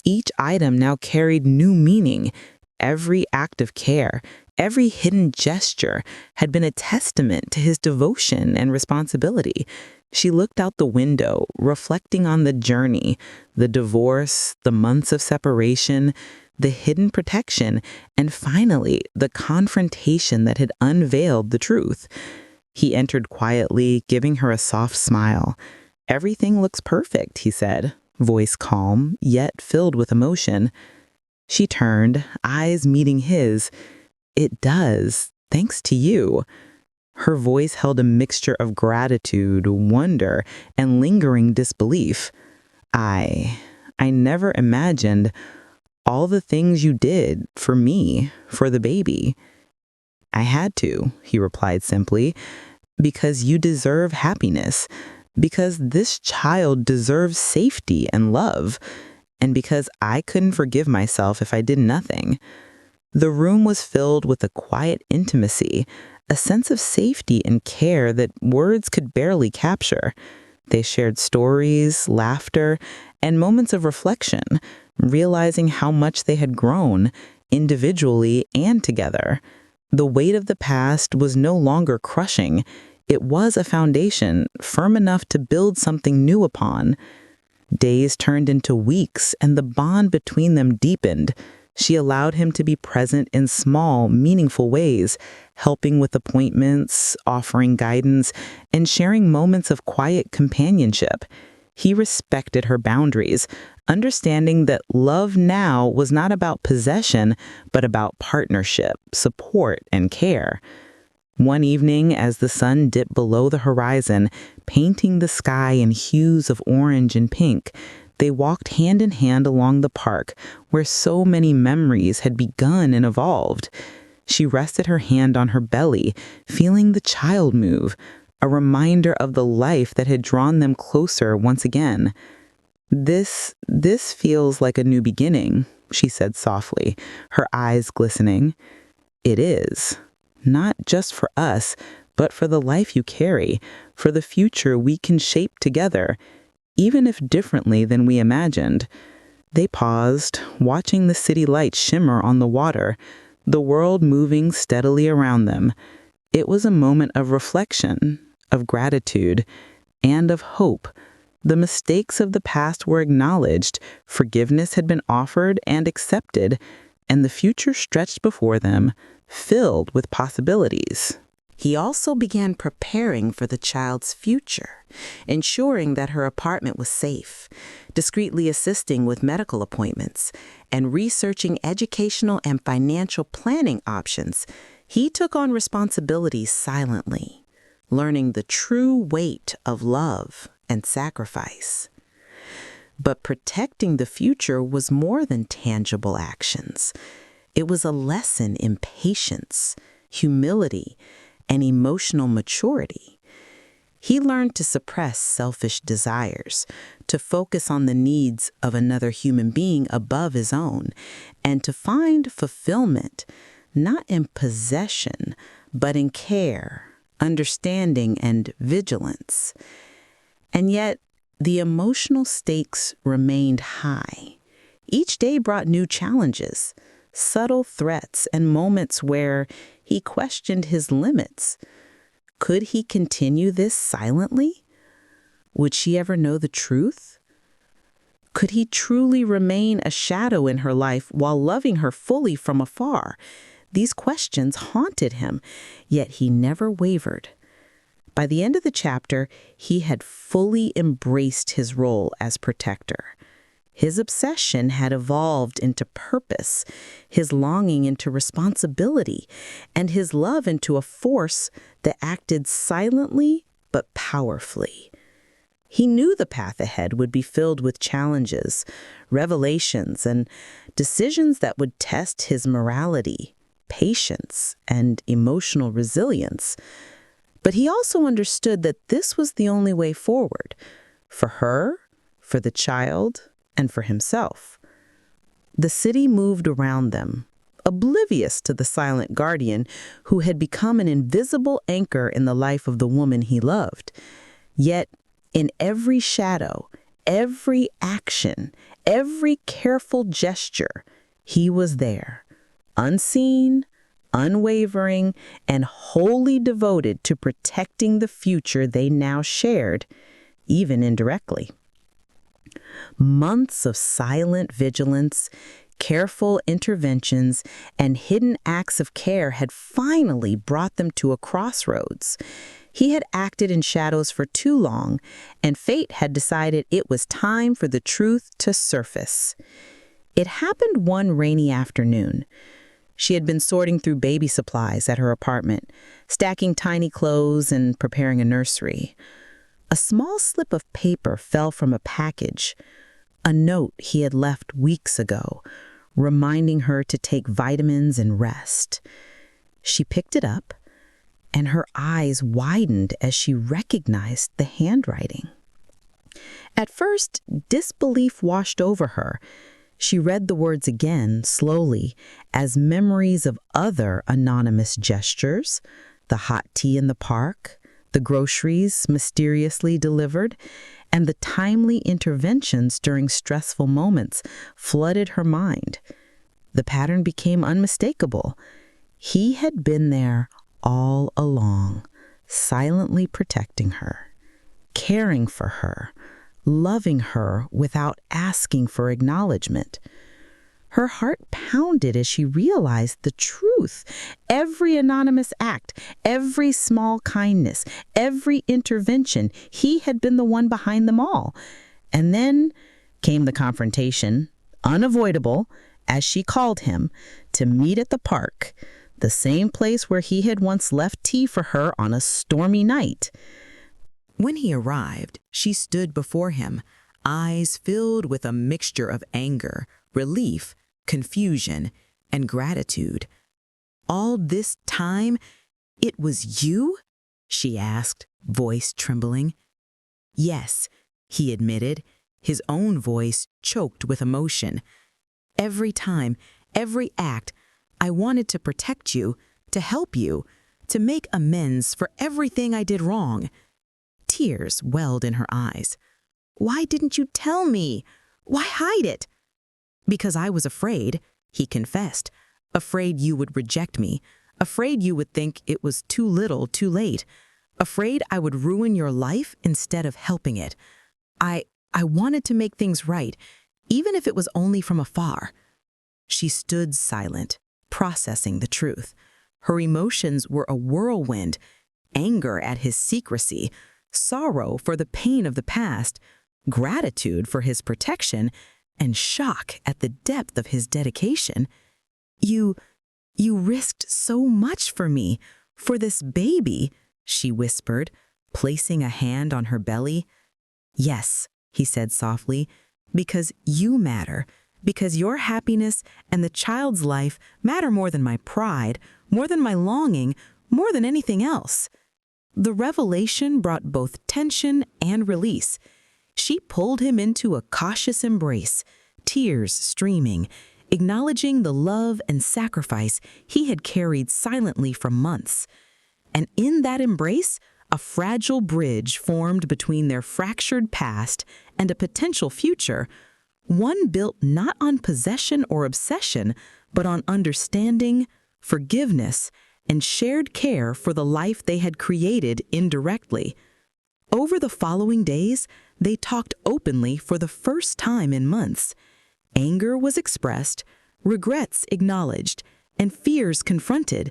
Each item now carried new meaning. Every act of care, every hidden gesture had been a testament to his devotion and responsibility. She looked out the window, reflecting on the journey, the divorce, the months of separation, the hidden protection, and finally, the confrontation that had unveiled the truth. He entered quietly, giving her a soft smile. "Everything looks perfect," he said, voice calm, yet filled with emotion. She turned, eyes meeting his. "It does, thanks to you." Her voice held a mixture of gratitude, wonder, and lingering disbelief. I never imagined all the things you did for me, for the baby." "I had to," he replied simply, "because you deserve happiness, because this child deserves safety and love, and because I couldn't forgive myself if I did nothing." The room was filled with a quiet intimacy, a sense of safety and care that words could barely capture. They shared stories, laughter, and moments of reflection, realizing how much they had grown, individually and together. The weight of the past was no longer crushing. It was a foundation firm enough to build something new upon. Days turned into weeks, and the bond between them deepened. She allowed him to be present in small, meaningful ways, helping with appointments, offering guidance, and sharing moments of quiet companionship. He respected her boundaries, understanding that love now was not about possession, but about partnership, support, and care. One evening, as the sun dipped below the horizon, painting the sky in hues of orange and pink, they walked hand in hand along the park where so many memories had begun and evolved. She rested her hand on her belly, feeling the child move, a reminder of the life that had drawn them closer once again. This feels like a new beginning," she said softly, her eyes glistening. "It is. Not just for us, but for the life you carry, for the future we can shape together, even if differently than we imagined." They paused, watching the city lights shimmer on the water, the world moving steadily around them. It was a moment of reflection, of gratitude, and of hope. The mistakes of the past were acknowledged, forgiveness had been offered and accepted, and the future stretched before them, filled with possibilities. He also began preparing for the child's future, ensuring that her apartment was safe, discreetly assisting with medical appointments, and researching educational and financial planning options. He took on responsibilities silently, learning the true weight of love and sacrifice. But protecting the future was more than tangible actions. It was a lesson in patience, humility, and emotional maturity. He learned to suppress selfish desires, to focus on the needs of another human being above his own, and to find fulfillment not in possession, but in care, understanding, and vigilance. And yet, the emotional stakes remained high. Each day brought new challenges, subtle threats, and moments where he questioned his limits. Could he continue this silently? Would she ever know the truth? Could he truly remain a shadow in her life while loving her fully from afar? These questions haunted him, yet he never wavered. By the end of the chapter, he had fully embraced his role as protector. His obsession had evolved into purpose, his longing into responsibility, and his love into a force that acted silently but powerfully. He knew the path ahead would be filled with challenges, revelations, and decisions that would test his morality, patience, and emotional resilience. But he also understood that this was the only way forward, for her, for the child, and for himself. The city moved around them, oblivious to the silent guardian who had become an invisible anchor in the life of the woman he loved. Yet, in every shadow, every action, every careful gesture, he was there, unseen, unwavering, and wholly devoted to protecting the future they now shared, even indirectly. Months of silent vigilance, careful interventions, and hidden acts of care had finally brought them to a crossroads. He had acted in shadows for too long, and fate had decided it was time for the truth to surface. It happened one rainy afternoon. She had been sorting through baby supplies at her apartment, stacking tiny clothes and preparing a nursery. A small slip of paper fell from a package, a note he had left weeks ago, reminding her to take vitamins and rest. She picked it up, and her eyes widened as she recognized the handwriting. At first, disbelief washed over her. She read the words again, slowly, as memories of other anonymous gestures, the hot tea in the park, the groceries mysteriously delivered, and the timely interventions during stressful moments flooded her mind. The pattern became unmistakable. He had been there all along, silently protecting her, caring for her, loving her without asking for acknowledgement. Her heart pounded as she realized the truth. Every anonymous act, every small kindness, every intervention, he had been the one behind them all. And then came the confrontation, unavoidable, as she called him, to meet at the park, the same place where he had once left tea for her on a stormy night. When he arrived, she stood before him, eyes filled with a mixture of anger, relief, confusion, and gratitude. "All this time, it was you?" she asked, voice trembling. "Yes," he admitted, his own voice choked with emotion. "Every time, every act, I wanted to protect you, to help you, to make amends for everything I did wrong." Tears welled in her eyes. "Why didn't you tell me? Why hide it?" "Because I was afraid," he confessed. "Afraid you would reject me. Afraid you would think it was too little, too late. Afraid I would ruin your life instead of helping it. I wanted to make things right, even if it was only from afar." She stood silent, processing the truth. Her emotions were a whirlwind: anger at his secrecy, sorrow for the pain of the past, gratitude for his protection, and shock at the depth of his dedication. You risked so much for me, for this baby," she whispered, placing a hand on her belly. "Yes," he said softly, "because you matter, because your happiness and the child's life matter more than my pride, more than my longing, more than anything else." The revelation brought both tension and release. She pulled him into a cautious embrace, tears streaming, acknowledging the love and sacrifice he had carried silently for months. And in that embrace, a fragile bridge formed between their fractured past and a potential future, one built not on possession or obsession, but on understanding, forgiveness, and shared care for the life they had created indirectly. Over the following days, they talked openly for the first time in months. Anger was expressed, regrets acknowledged, and fears confronted.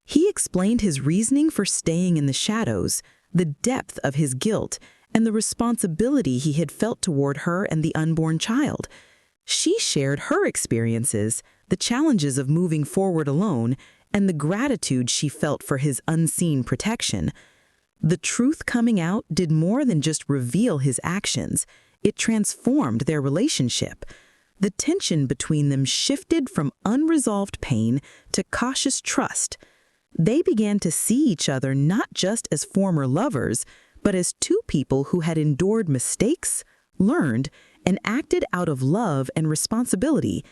He explained his reasoning for staying in the shadows, the depth of his guilt, and the responsibility he had felt toward her and the unborn child. She shared her experiences, the challenges of moving forward alone, and the gratitude she felt for his unseen protection. The truth coming out did more than just reveal his actions. It transformed their relationship. The tension between them shifted from unresolved pain to cautious trust. They began to see each other not just as former lovers, but as two people who had endured mistakes, learned, and acted out of love and responsibility.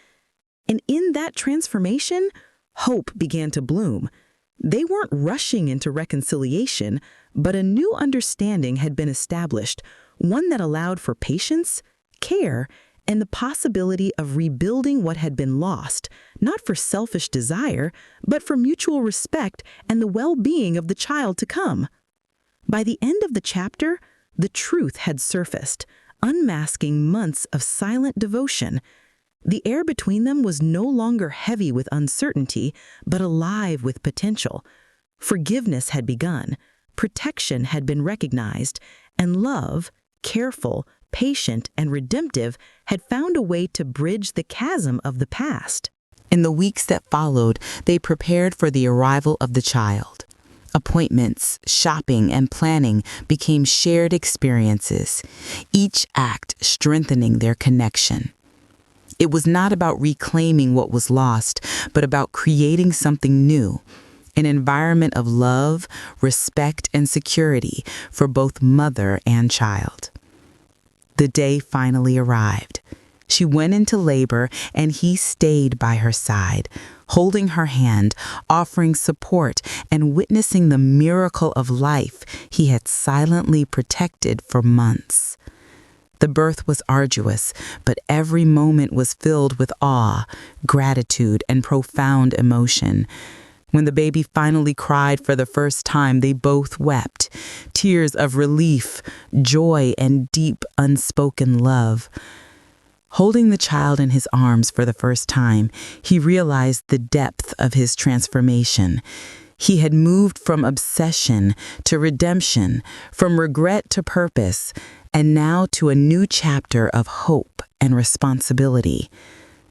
And in that transformation, hope began to bloom. They weren't rushing into reconciliation, but a new understanding had been established, one that allowed for patience, care, and the possibility of rebuilding what had been lost, not for selfish desire, but for mutual respect and the well-being of the child to come. By the end of the chapter, the truth had surfaced, unmasking months of silent devotion. The air between them was no longer heavy with uncertainty, but alive with potential. Forgiveness had begun, protection had been recognized, and love, careful, patient, and redemptive, had found a way to bridge the chasm of the past. In the weeks that followed, they prepared for the arrival of the child. Appointments, shopping, and planning became shared experiences, each act strengthening their connection. It was not about reclaiming what was lost, but about creating something new, an environment of love, respect, and security for both mother and child. The day finally arrived. She went into labor, and he stayed by her side, holding her hand, offering support, and witnessing the miracle of life he had silently protected for months. The birth was arduous, but every moment was filled with awe, gratitude, and profound emotion. When the baby finally cried for the first time, they both wept, tears of relief, joy, and deep, unspoken love. Holding the child in his arms for the first time, he realized the depth of his transformation. He had moved from obsession to redemption, from regret to purpose, and now to a new chapter of hope and responsibility.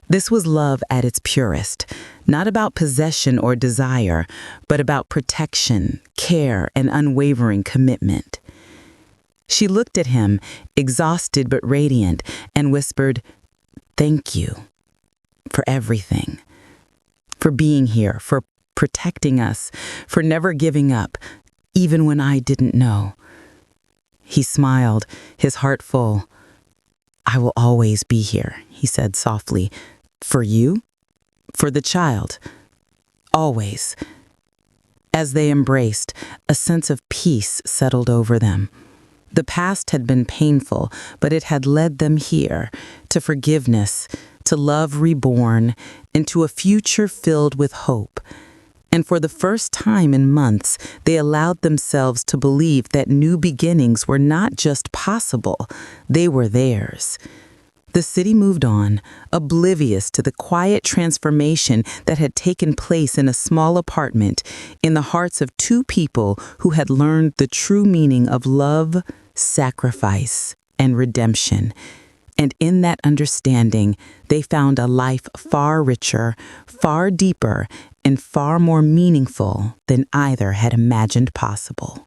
This was love at its purest, not about possession or desire, but about protection, care, and unwavering commitment. She looked at him, exhausted but radiant, and whispered, "Thank you for everything, for being here, for protecting us, for never giving up, even when I didn't know." He smiled, his heart full. "I will always be here," he said softly. "For you? For the child? Always." As they embraced, a sense of peace settled over them. The past had been painful, but it had led them here, to forgiveness, to love reborn, and to a future filled with hope. And for the first time in months, they allowed themselves to believe that new beginnings were not just possible, they were theirs. The city moved on, oblivious to the quiet transformation that had taken place in a small apartment in the hearts of two people who had learned the true meaning of love, sacrifice, and redemption. And in that understanding, they found a life far richer, far deeper, and far more meaningful than either had imagined possible.